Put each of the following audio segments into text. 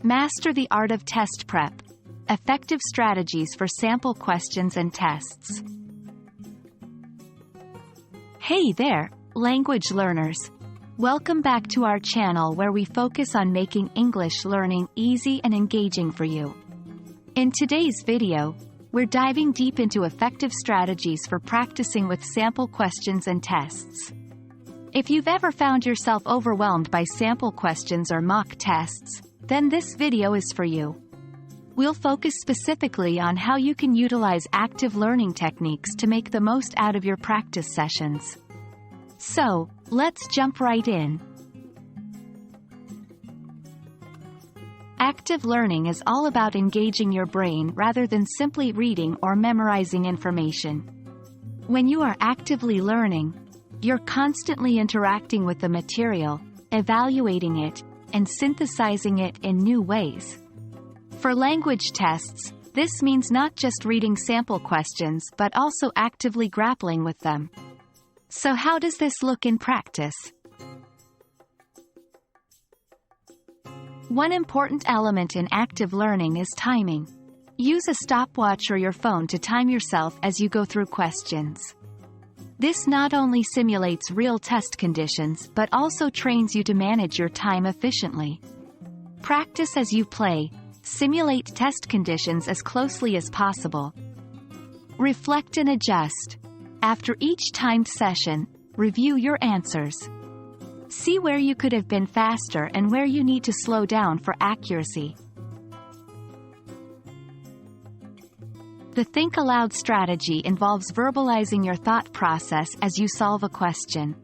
Master the art of test prep. Effective strategies for sample questions and tests. Hey there, language learners. Welcome back to our channel where we focus on making English learning easy and engaging for you. In today's video, we're diving deep into effective strategies for practicing with sample questions and tests. If you've ever found yourself overwhelmed by sample questions or mock tests, then this video is for you. We'll focus specifically on how you can utilize active learning techniques to make the most out of your practice sessions. So, let's jump right in. Active learning is all about engaging your brain rather than simply reading or memorizing information. When you are actively learning, you're constantly interacting with the material, evaluating it, and synthesizing it in new ways. For language tests, this means not just reading sample questions but also actively grappling with them. So how does this look in practice? One important element in active learning is timing. Use a stopwatch or your phone to time yourself as you go through questions. This not only simulates real test conditions but also trains you to manage your time efficiently. Practice as you play. Simulate test conditions as closely as possible. Reflect and adjust. After each timed session, review your answers. See where you could have been faster and where you need to slow down for accuracy. The Think-Aloud strategy involves verbalizing your thought process as you solve a question.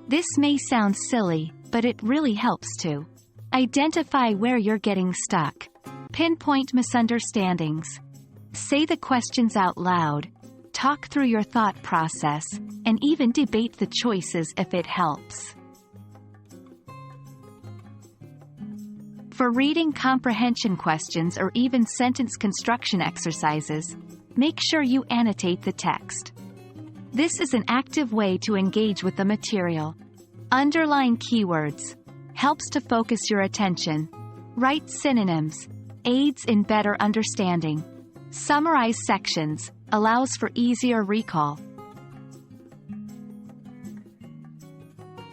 This may sound silly, but it really helps to identify where you're getting stuck. Pinpoint misunderstandings. Say the questions out loud. Talk through your thought process, and even debate the choices if it helps. For reading comprehension questions or even sentence construction exercises, make sure you annotate the text. This is an active way to engage with the material. Underline keywords. Helps to focus your attention. Write synonyms. Aids in better understanding. Summarize sections. Allows for easier recall.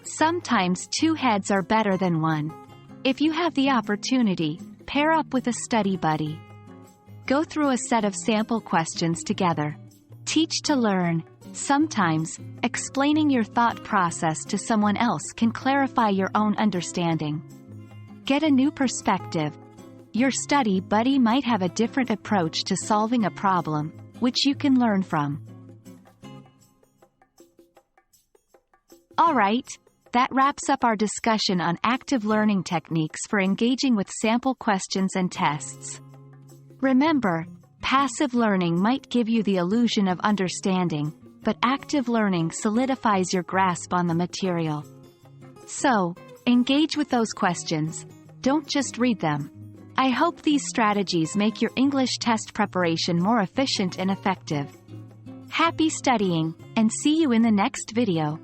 Sometimes two heads are better than one. If you have the opportunity, pair up with a study buddy. Go through a set of sample questions together. Teach to learn. Sometimes, explaining your thought process to someone else can clarify your own understanding. Get a new perspective. Your study buddy might have a different approach to solving a problem, which you can learn from. Alright, that wraps up our discussion on active learning techniques for engaging with sample questions and tests. Remember, passive learning might give you the illusion of understanding, but active learning solidifies your grasp on the material. So, engage with those questions. Don't just read them. I hope these strategies make your English test preparation more efficient and effective. Happy studying, and see you in the next video.